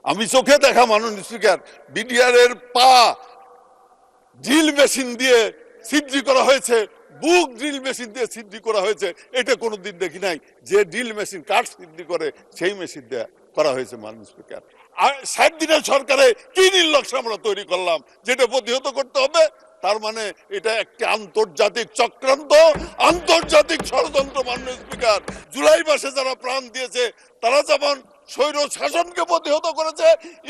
আমি চোখে দেখা মাননীয় স্পিকার, বিডিআর এর পা ড্রিল মেশিন দিয়ে ছিদ্র করা হয়েছে, বুক ড্রিল মেশিন দিয়ে ছিদ্র করা হয়েছে, এটা কোনোদিন দেখি নাই। যে ড্রিল মেশিন কাঠ ছিদ্র করে সেই মেশিন দিয়ে করা হয়েছে মাননীয় স্পিকার। আর 60 দিনের সরকারে কি নির্লক্ষ্য আমরা তৈরি করলাম, যেটা প্রতিহত করতে হবে। তার মানে এটা একটি আন্তর্জাতিক চক্রান্ত, আন্তর্জাতিক ষড়যন্ত্র মাননীয় স্পিকার। জুলাই মাসে যারা প্রাণ দিয়েছে তারা যেমন স্বৈর শাসনকে প্রতিহত করেছে,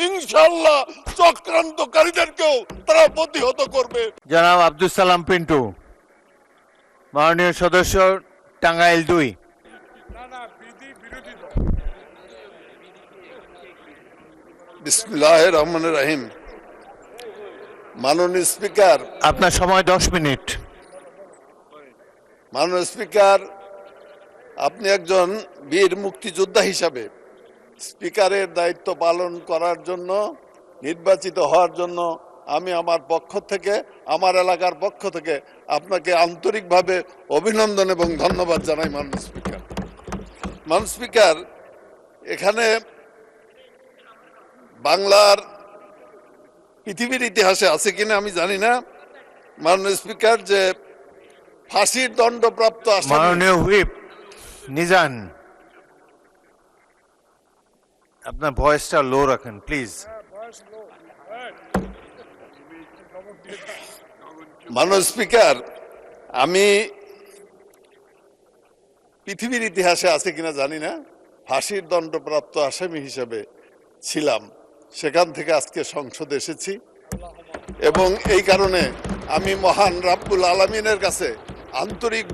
ইনশাআল্লাহ চক্রান্তকারীদেরকেও তারা প্রতিহত করবে। জনাব আব্দুল সালাম পিন্টু, মাননীয় সদস্য, টাঙ্গাইল 2। বিসমিল্লাহির রহমানির রহিম। মাননীয় স্পিকার, আপনার সময় 10 মিনিট। মাননীয় স্পিকার, আপনি একজন বীর মুক্তিযোদ্ধা হিসাবে স্পিকারের দায়িত্ব পালন করার জন্য, নির্বাচিত হওয়ার জন্য আমি আমার পক্ষ থেকে, আমার এলাকার পক্ষ থেকে আপনাকে আন্তরিকভাবে অভিনন্দন এবং ধন্যবাদ জানাই মাননীয় স্পিকার। মাননীয় স্পিকার, এখানে বাংলার পৃথিবীর ইতিহাসে আছে কিনা আমি জানি না মাননীয় স্পিকার, যে ফাঁসির দণ্ডপ্রাপ্ত মাননীয় হুইপ নিজান, আপনার ভয়েসটা লো রাখেন প্লিজ। মাননীয় স্পিকার, আমি পৃথিবীর ইতিহাসে আছে কিনা জানি না, ফাঁসির দণ্ডপ্রাপ্ত আসামি হিসেবে ছিলাম। সেখান থেকে আজকে সংসদে এসেছি এবং এই কারণে আমি মহান রাব্বুল আলামিনের কাছে আন্তরিক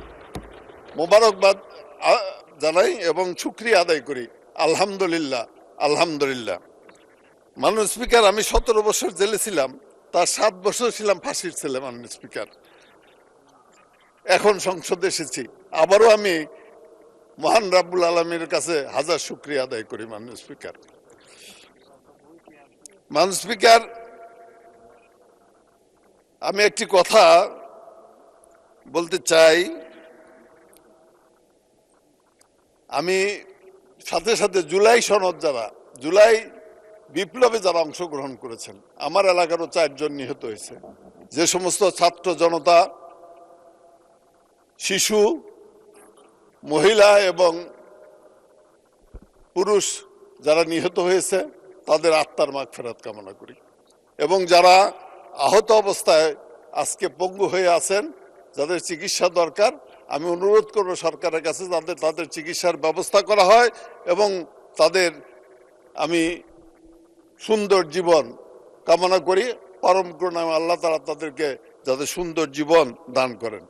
মোবারকবাদ জানাই এবং শুকরিয়া আদায় করি। আলহামদুলিল্লাহ, আলহামদুলিল্লাহ। মাননীয় স্পিকার, আমি 17 বছর জেলে ছিলাম, তার 7 বছর ছিলাম ফাঁসির ছেলে মাননীয় স্পিকার। এখন সংসদে এসেছি, আবারও আমি মহান রাব্বুল আলামিনের কাছে হাজার শুকরিয়া আদায় করি মাননীয় স্পিকার। মাননীয় স্পিকার, আমি একটি কথা বলতে চাই। আমি সাথে সাথে জুলাই সনদ, যারা জুলাই বিপ্লবে যারা অংশগ্রহণ করেছেন, আমার এলাকারও 4 জন নিহত হয়েছে। যে সমস্ত ছাত্র জনতা, শিশু, মহিলা এবং পুরুষ যারা নিহত হয়েছে তাদের আত্মার মাগফিরাত কামনা করি। এবং যারা আহত অবস্থায় আজকে পঙ্গু হয়ে আছেন, যাদের চিকিৎসা দরকার, আমি অনুরোধ করব সরকারের কাছে যাতে তাদের চিকিৎসার ব্যবস্থা করা হয় এবং তাদের আমি সুন্দর জীবন কামনা করি। পরম করুণাময় আল্লাহ তাআলা তাদেরকে যাতে সুন্দর জীবন দান করেন।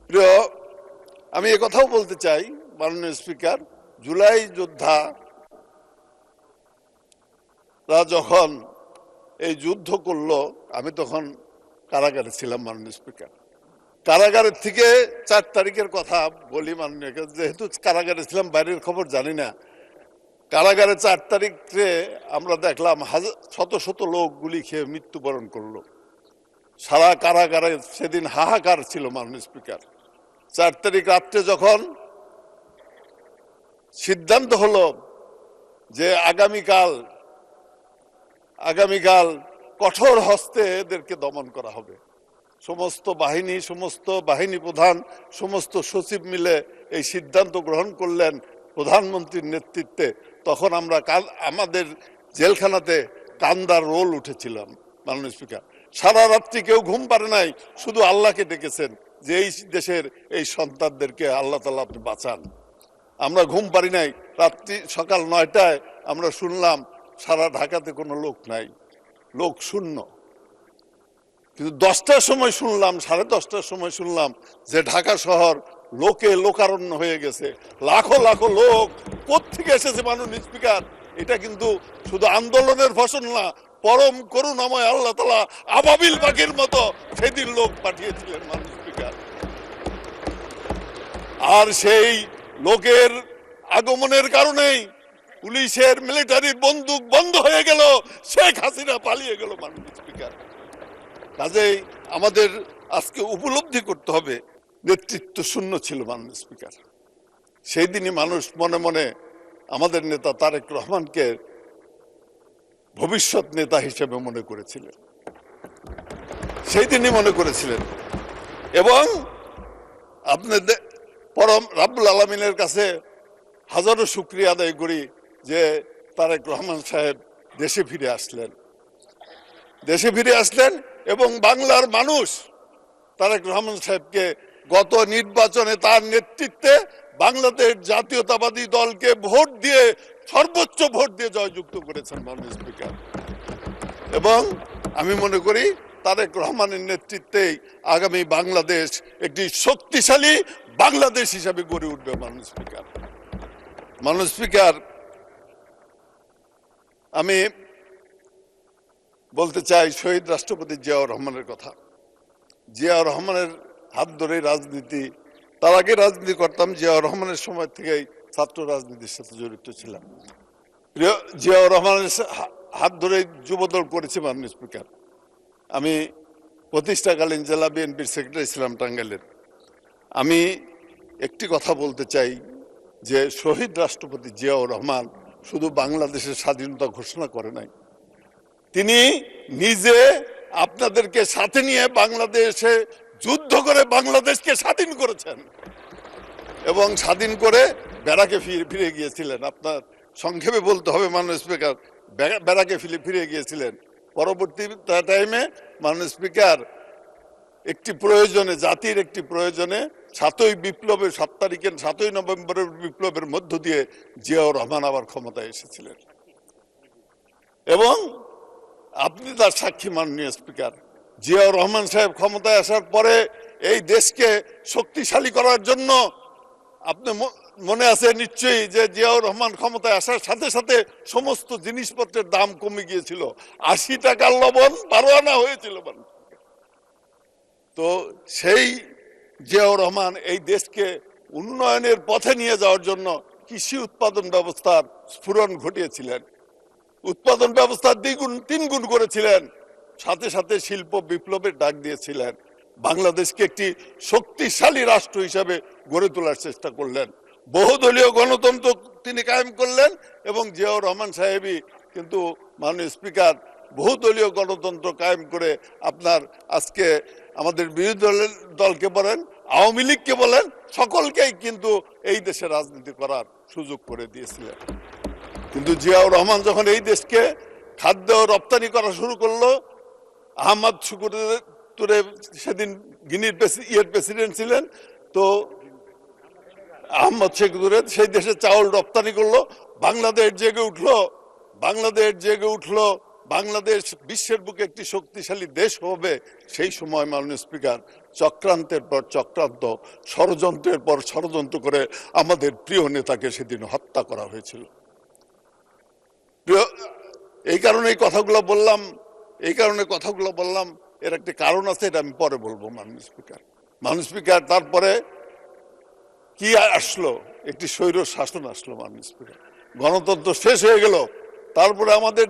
প্রিয়, আমি কথাও বলতে চাই মাননীয় স্পিকার, জুলাই যোদ্ধারা যখন এই যুদ্ধ করলো, আমি তখন কারাগারে ছিলাম মাননীয় স্পিকার। কারাগারের থেকে 4 তারিখের কথা বলি মাননীয়, যেহেতু কারাগারে ছিলাম বাইরের খবর জানি না। কারাগারে 4 তারিখে আমরা দেখলাম শত শত লোক গুলি খেয়ে মৃত্যুবরণ করলো। সারা কারাগারে সেদিন হাহাকার ছিল মাননীয় স্পিকার। 4 তারিখ রাত্রে যখন সিদ্ধান্ত হলো যে আগামীকাল কঠোর হস্তে এদেরকে দমন করা হবে, সমস্ত বাহিনী প্রধান, সমস্ত সচিব মিলে এই সিদ্ধান্ত গ্রহণ করলেন প্রধানমন্ত্রীর নেতৃত্বে। তখন আমরা আমাদের জেলখানাতে কান্দার রোল উঠেছিলাম মাননীয় স্পিকার। সারা রাত্রি কেউ ঘুম পারে নাই, শুধু আল্লাহকে ডেকেছেন যে এই দেশের এই সন্তানদেরকে আল্লাহ তাআলা আপনি বাঁচান। আমরা ঘুম পারি নাই। সকাল 9টায় আমরা শুনলাম সারা ঢাকাতে কোনো লোক নাই, লোক শূন্য। কিন্তু 10টার সময় শুনলাম, 10:30টার সময় শুনলাম যে ঢাকা শহর লোকে লোকারণ্য হয়ে গেছে। লাখো লাখো লোক কোত্থেকে এসেছে মাননীয় স্পিকার। এটা কিন্তু শুধু আন্দোলনের ফসল না, পরম করুণাময় আল্লাহ তাআলা আবাবিল পাখির মতো সেদিন লোক পাঠিয়েছিলেন মাননীয় স্পিকার। আর সেই লোকের আগমনের কারণেই পুলিশের, মিলিটারির বন্দুক বন্ধ হয়ে গেল, শেখ হাসিনা পালিয়ে গেল মাননীয় স্পিকার। কাজেই আমাদের আজকে উপলব্ধি করতে হবে নেতৃত্ব শূন্য ছিল মাননীয় স্পিকার। সেই দিনই মানুষ মনে মনে আমাদের নেতা তারেক রহমানকে ভবিষ্যৎ নেতা হিসেবে মনে করেছিলেন, সেই দিনই মনে করেছিলেন। এবং আপনাদের পরম রাব্বুল আলামিনের কাছে হাজারো শুকরিয়া আদায় করি যে তারেক রহমান সাহেব দেশে ফিরে আসলেন এবং বাংলার মানুষ তারেক রহমান সাহেবকে গত নির্বাচনে তার নেতৃত্বে বাংলাদেশ জাতীয়তাবাদী দলকে ভোট দিয়ে সর্বোচ্চ ভোট দিয়ে জয়যুক্ত করেছেন মাননীয় স্পিকার। এবং আমি মনে করি তারেক রহমানের নেতৃত্বেই আগামী বাংলাদেশ একটি শক্তিশালী বাংলাদেশ হিসাবে গড়ে উঠবে। মাননীয় স্পিকার, আমি বলতে চাই শহীদ রাষ্ট্রপতি জিয়াউর রহমানের কথা। জিয়াউর রহমানের হাত ধরে রাজনীতি, তার আগে রাজনীতি করতাম, জিয়াউর রহমানের সময় থেকেই ছাত্র রাজনীতির সাথে জড়িত ছিলাম। জিয়াউর রহমানের হাত ধরে যুবদল করেছি মাননীয় স্পিকার। আমি প্রতিষ্ঠাকালীন জেলা বিএনপির সেক্রেটারি ছিলাম টাঙ্গাইলের। আমি একটি কথা বলতে চাই যে শহীদ রাষ্ট্রপতি জিয়াউর রহমান শুধু বাংলাদেশের স্বাধীনতা ঘোষণা করে নাই, তিনি নিজে আপনাদেরকে সাথে নিয়ে বাংলাদেশে যুদ্ধ করে বাংলাদেশকে স্বাধীন করেছেন এবং স্বাধীন করে ব্যারাকে ফিরে গিয়েছিলেন। আপনার সংক্ষেপে বলতে হবে মাননীয় স্পিকার, ব্যারাকে ফিরে গিয়েছিলেন। পরবর্তী টাইমে মাননীয় স্পিকার একটি প্রয়োজনে, জাতির একটি প্রয়োজনে 7ই নভেম্বরের বিপ্লবের মধ্য দিয়ে জিয়াউর রহমান আবার ক্ষমতায় এসেছিলেন এবং আপনি তার সাক্ষী মাননীয় স্পিকার। জিয়াউর রহমান সাহেব ক্ষমতায় আসার পরে এই দেশকে শক্তিশালী করার জন্য আপনি মনে আছে নিশ্চয়ই যে জিয়াউর রহমান ক্ষমতায় আসার সাথে সাথে সমস্ত জিনিসপত্রের দাম কমে গিয়েছিল, 80 টাকার লবণ 12 আনা হয়েছিল। তো সেই জিয়াউর রহমান এই দেশকে উন্নয়নের পথে নিয়ে যাওয়ার জন্য কৃষি উৎপাদন ব্যবস্থার স্ফুরণ ঘটিয়েছিলেন, উৎপাদন ব্যবস্থা 2 গুণ করেছিলেন, সাথে সাথে শিল্প বিপ্লবের ডাক দিয়েছিলেন, বাংলাদেশকে একটি শক্তিশালী রাষ্ট্র হিসাবে গড়ে তোলার চেষ্টা করলেন, বহুদলীয় গণতন্ত্র তিনি কায়েম করলেন এবং জিয়াউর রহমান সাহেবই কিন্তু মাননীয় স্পিকার বহুদলীয় গণতন্ত্র কায়েম করে আপনার আজকে আমাদের বিরোধী দলকে বলেন, আওয়ামী লীগকে বলেন, সকলকেই কিন্তু এই দেশে রাজনীতি করার সুযোগ করে দিয়েছিলেন। কিন্তু জিয়াউর রহমান যখন এই দেশকে খাদ্য রপ্তানি করা শুরু করলো, আহমদ শুকুর তুরে সেদিন গিনির প্রেসিডেন্ট ছিলেন, তো আহমদ শেখুরে সেই দেশে চাউল রপ্তানি করলো, বাংলাদেশ জেগে উঠলো, বাংলাদেশ বিশ্বের বুকে একটি শক্তিশালী দেশ হবে। সেই সময় মাননীয় স্পিকার চক্রান্তের পর চক্রান্ত, ষড়যন্ত্রের পর ষড়যন্ত্র করে আমাদের প্রিয় নেতাকে সেদিন হত্যা করা হয়েছিল। এই কারণে কথাগুলো বললাম, এর একটি কারণ আছে, এটা আমি পরে বলবো। মাননীয় স্পিকার তারপরে কি আসলো? একটি স্বৈর শাসন আসলো মাননীয় স্পিকার, গণতন্ত্র শেষ হয়ে গেল। তারপরে আমাদের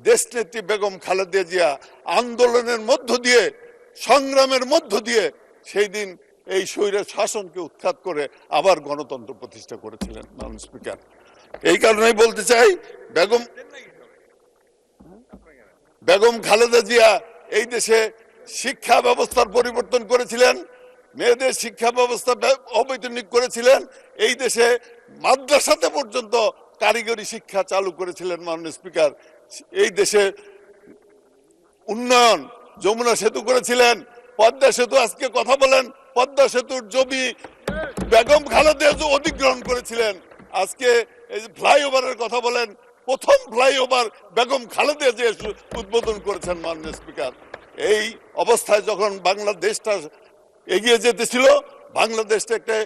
দেশ নেত্রী বেগম খালেদা জিয়া আন্দোলনের মধ্য দিয়ে, সংগ্রামের মধ্য দিয়ে সেই দিন এই স্বৈর শাসনকে উৎখাত করে আবার গণতন্ত্র প্রতিষ্ঠা করেছিলেন মাননীয় স্পিকার। এই কারণেই বলতে চাই, বেগম খালেদা জিয়া এই দেশে শিক্ষা ব্যবস্থার পরিবর্তন করেছিলেন, মেয়েদের শিক্ষা ব্যবস্থা অবৈতনিক করেছিলেন, এই দেশে মাদ্রাসাতে পর্যন্ত কারিগরি শিক্ষা চালু করেছিলেন মাননীয় স্পিকার। এই দেশে উন্নয়ন, যমুনা সেতু করেছিলেন, পদ্মা সেতু, আজকে কথা বলেন, পদ্মা সেতুর জমি বেগম খালেদা অধিগ্রহণ করেছিলেন। আজকে এই যে ফ্লাইওভারের কথা বলেন, প্রথম ফ্লাইওভার বেগম খালেদা জিয়া উদ্বোধন করেছেন মাননীয় স্পিকার। এই অবস্থায় যখন বাংলাদেশটা এগিয়ে যেতেছিল, বাংলাদেশটা একটা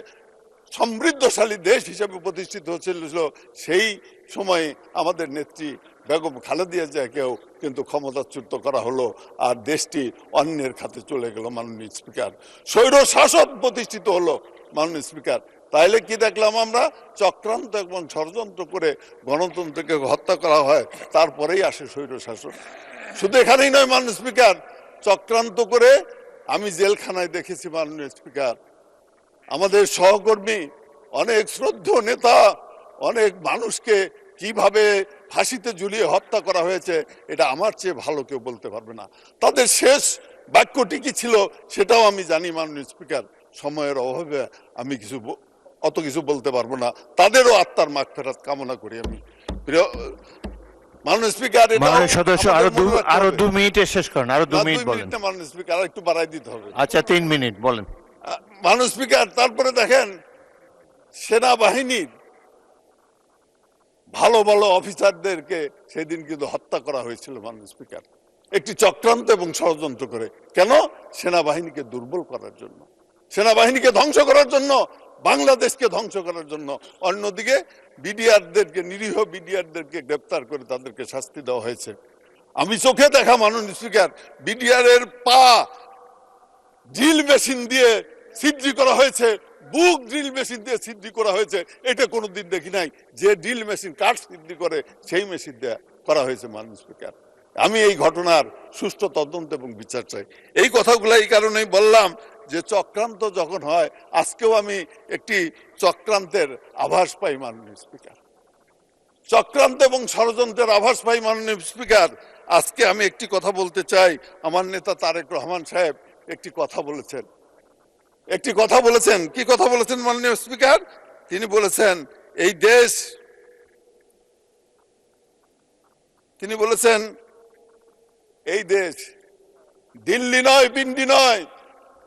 সমৃদ্ধশালী দেশ হিসেবে প্রতিষ্ঠিত হচ্ছিল, সেই সময় আমাদের নেত্রী বেগম খালেদা জিয়াকেও কিন্তু ক্ষমতাচ্যুত করা হলো আর দেশটি অন্যের খাতে চলে গেল মাননীয় স্পিকার। স্বৈর শাসন প্রতিষ্ঠিত হলো মাননীয় স্পিকার। তাইলে কি দেখলাম আমরা? চক্রান্ত এবং ষড়যন্ত্র করে গণতন্ত্রকে হত্যা করা হয়, তারপরেই আসে স্বৈর শাসন। শুধু এখানেই নয় মাননীয় স্পিকার, চক্রান্ত করে আমি জেলখানায় দেখেছি মাননীয় স্পিকার, আমাদের সহকর্মী, অনেক শ্রদ্ধেয় নেতা, অনেক মানুষকে কিভাবে ফাঁসিতে ঝুলিয়ে হত্যা করা হয়েছে, এটা আমার চেয়ে ভালো কেউ বলতে পারবে না। তাদের শেষ বাক্যটি কি ছিল সেটাও আমি জানি মাননীয় স্পিকার, সময়ের অভাবে আমি অত কিছু বলতে পারবো না। তাদেরও আত্মার মাগফিরাত কামনা করি আমি। প্রিয় মাননীয় স্পিকার, মাননীয় সদস্য আরো 2 মিনিটে শেষ করেন, আরো 2 মিনিট বলেন। মাননীয় স্পিকার আর একটু বাড়াই দিতে হবে। আচ্ছা 3 মিনিট বলেন। মাননীয় স্পিকার, তারপরে দেখেন সেনাবাহিনীর ভালো ভালো অফিসারদেরকে সেদিন কিন্তু হত্যা করা হয়েছিল মাননীয় স্পিকার, একটি চক্রান্ত এবং ষড়যন্ত্র করে। কেন? সেনাবাহিনীকে দুর্বল করার জন্য, সেনাবাহিনীকে ধ্বংস করার জন্য, বাংলাদেশকে ধ্বংস করার জন্য। অন্যদিকে বিডিআরদেরকে, নিরীহ বিডিআরদেরকে গ্রেপ্তার করে তাদেরকে শাস্তি দেওয়া হয়েছে। আমি চোখে দেখা মাননীয় স্পিকার, বিডিআর এর পা ড্রিল মেশিন দিয়ে ছিদ্র করা হয়েছে, বুক ড্রিল মেশিন দিয়ে ছিদ্র করা হয়েছে। এটা কোনোদিন দেখি নাই। যে ড্রিল মেশিন কাঠ ছিদ্র করে সেই মেশিন দিয়ে করা হয়েছে মাননীয় স্পিকার। আমি এই ঘটনার সুষ্ঠু তদন্ত এবং বিচার চাই। এই কথাগুলো এই কারণেই বললাম যে চক্রান্ত যখন হয়, আজকেও আমি একটি চক্রান্তের আভাস পাই মাননীয় স্পিকার, চক্রান্ত এবং ষড়যন্ত্রের আভাস পাই মাননীয় স্পিকার। আজকে আমি একটি কথা বলতে চাই। আমার নেতা তারেক রহমান সাহেব একটি কথা বলেছেন, কি কথা বলেছেন মাননীয় স্পিকার? তিনি বলেছেন এই দেশ, দিল্লি নয়, পিন্ডি নয়,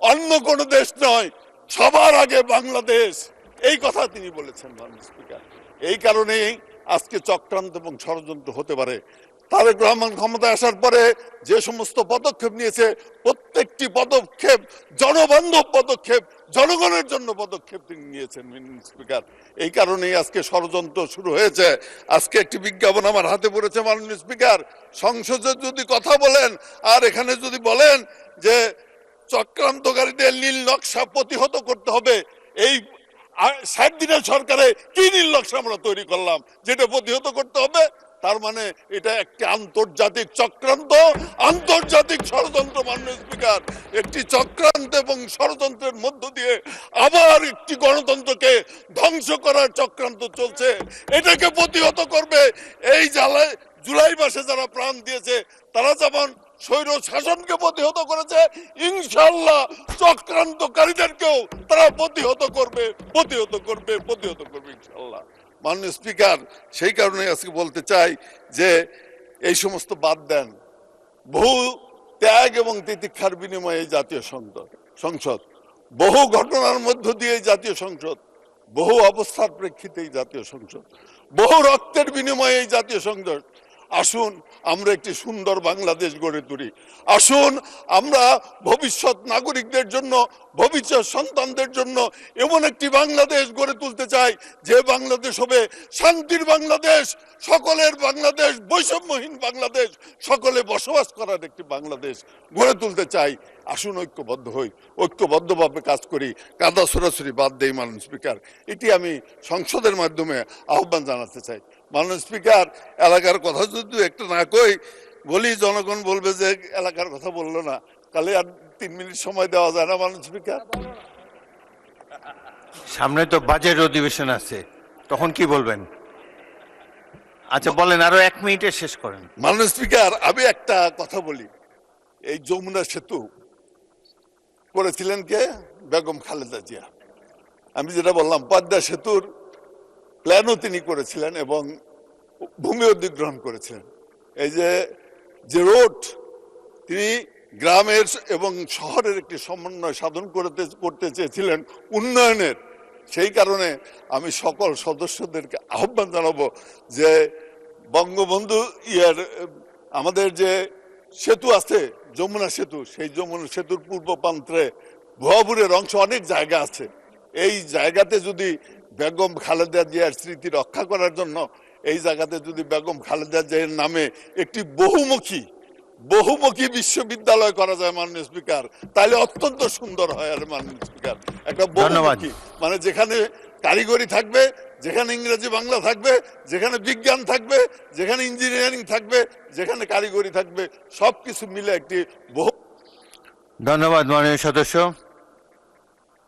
অন্য কোন দেশ নয়, সবার আগে বাংলাদেশ। এই কথা তিনি বলেছেন মাননীয় স্পিকার। এই কারণেই আজকে চক্রান্ত এবং ষড়যন্ত্র হতে পারে। তারেক রহমান ক্ষমতায় আসার পরে যে সমস্ত পদক্ষেপ নিয়েছে, প্রত্যেকটি পদক্ষেপ জনবান্ধব পদক্ষেপ, জনগণের জন্য পদক্ষেপ তিনি নিয়েছেন মাননীয় স্পিকার। এই কারণেই আজকে ষড়যন্ত্র শুরু হয়েছে। আজকে একটি বিজ্ঞাপন আমার হাতে পড়েছে মাননীয় স্পিকার, সংসদে যদি কথা বলেন আর এখানে যদি বলেন যে চক্রান্তকারীদের নীল নকশা প্রতিহত করতে হবে, এই 60 দিনের সরকারে কি নীল নকশা আমরা তৈরি করলাম যেটা প্রতিহত করতে হবে? তার মানে এটা একটি আন্তর্জাতিক চক্রান্ত, আন্তর্জাতিক ষড়যন্ত্র মাননীয় স্পিকার। একটি চক্রান্ত এবং ষড়যন্ত্রের মধ্য দিয়ে আবার একটি গণতন্ত্রকে ধ্বংস করার চক্রান্ত চলছে। এটাকে প্রতিহত করবে। এই জ্বালায় জুলাই মাসে যারা প্রাণ দিয়েছে তারা যেমন স্বৈর শাসনকে প্রতিহত করেছে, ইনশাআল্লাহ চক্রান্তকারীদেরকেও তারা প্রতিহত করবে ইনশাআল্লাহ। মাননীয় স্পিকার, সেই কারণে আজকে বলতে চাই যে এই সমস্ত বাদ দেন। বহু ত্যাগ এবং তিতিক্ষার বিনিময়ে এই জাতীয় সংসদ, বহু ঘটনার মধ্য দিয়ে এই জাতীয় সংসদ, বহু অবস্থার প্রেক্ষিতে এই জাতীয় সংসদ, বহু রক্তের বিনিময়ে এই জাতীয় সংসদ। আসুন আমরা একটি সুন্দর বাংলাদেশ গড়ে তুলি। আসুন আমরা ভবিষ্যৎ নাগরিকদের জন্য, ভবিষ্যৎ সন্তানদের জন্য এমন একটি বাংলাদেশ গড়ে তুলতে চাই যে বাংলাদেশ হবে শান্তির বাংলাদেশ, সকলের বাংলাদেশ, বৈষম্যহীন বাংলাদেশ, সকলে বসবাস করার একটি বাংলাদেশ গড়ে তুলতে চাই। আসুন ঐক্যবদ্ধ হই, ঐক্যবদ্ধভাবে কাজ করি, কাদা ছড়াছড়ি বাদ দেই মাননীয় স্পিকার। এটি আমি সংসদের মাধ্যমে আহ্বান জানাতে চাই। মাননীয় স্পিকার, এলাকার কথা যদি একটা না কই বলি, জনগণ বলবে যে এলাকার কথা বললো না। তাহলে আর 3 মিনিট সময় দেওয়া যায় না মাননীয় স্পিকার? সামনে তো বাজেট অধিবেশন আছে, তখন কি বলবেন? আচ্ছা বলেন, আরো 1 মিনিটে শেষ করেন। মাননীয় স্পিকার, আমি একটা কথা বলি। এই যমুনা সেতু করেছিলেন কে? বেগম খালেদা জিয়া। আমি যেটা বললাম, পদ্মা সেতুর প্ল্যানও তিনি করেছিলেন এবং ভূমি অধিগ্রহণ করেছিলেন। এই যে রোড তিনি গ্রামের এবং শহরের একটি সমন্বয় সাধন করতে চেয়েছিলেন উন্নয়নের। সেই কারণে আমি সকল সদস্যদেরকে আহ্বান জানাবো যে বঙ্গবন্ধু আমাদের যে সেতু আছে যমুনা সেতু, সেই যমুনা সেতুর পূর্ব প্রান্তে ভুয়াপুরের অংশ অনেক জায়গা আছে। এই জায়গাতে যদি বেগম খালেদা জিয়ার স্মৃতি রক্ষা করার জন্য এই জায়গাতে যদি বেগম খালেদা জিয়ার নামে একটি বহুমুখী বিশ্ববিদ্যালয় করা যায় মাননীয় স্পিকার, তাহলে অত্যন্ত সুন্দর হয়। আর মাননীয় স্পিকার, একটা বহুমুখী মানে যেখানে কারিগরি থাকবে, যেখানে ইংরেজি বাংলা থাকবে, যেখানে বিজ্ঞান থাকবে, যেখানে ইঞ্জিনিয়ারিং থাকবে, যেখানে কারিগরি থাকবে, সবকিছু মিলে একটি বহু। ধন্যবাদ মাননীয় সদস্য।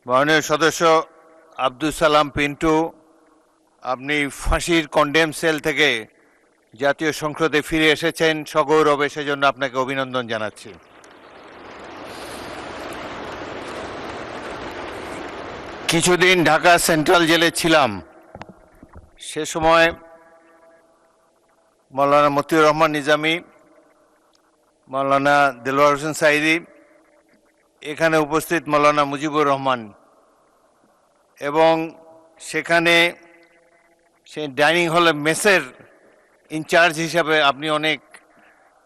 মাননীয় সদস্য আব্দুল সালাম পিন্টু, আপনি ফাঁসির কন্ডেম সেল থেকে জাতীয় সংসদে ফিরে এসেছেন সগৌরবে, সেজন্য আপনাকে অভিনন্দন জানাচ্ছি। কিছুদিন ঢাকা সেন্ট্রাল জেলে ছিলাম, সে সময় মাওলানা মতিউর রহমান নিজামী, মাওলানা দেলোয়ার হোসেন সাইদি, এখানে উপস্থিত মাওলানা মুজিবুর রহমান, এবং সেখানে সেই ডাইনিং হলে মেসের ইনচার্জ হিসাবে আপনি অনেক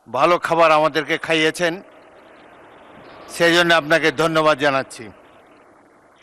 ভালো খাবার আমাদেরকে খাইয়েছেন, সেই জন্য আপনাকে ধন্যবাদ জানাচ্ছি।